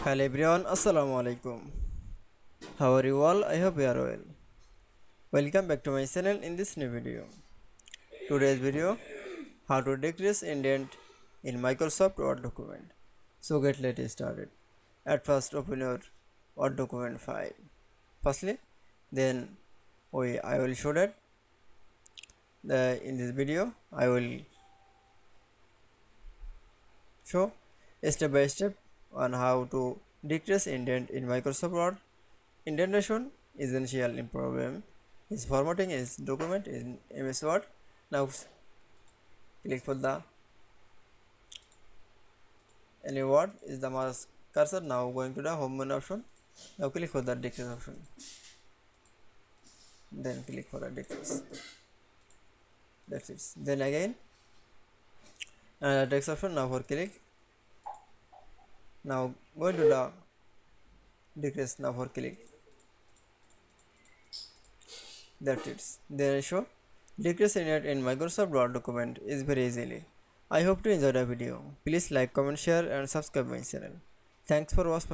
Hello everyone, Assalamu alaikum. How are you all? I hope you are well. Welcome back to my channel in this new video. Today's video, how to decrease indent in Microsoft Word document. So let's started. At first open your Word document file. Firstly, then I will show that in this video I will show step by step on how to decrease indent in Microsoft Word. Indentation is essential in problem is formatting is document in MS Word. Now click for the any word is the mouse cursor. Now going to the home menu option. Now click for the decrease option. Then click for the decrease. That's it. Then again text option. Now for click. Now go to the decrease. Now for click. That's it. Then show decrease in Microsoft Word document is very easily. I hope to enjoy the video. Please like, comment, share and subscribe my channel. Thanks for watching.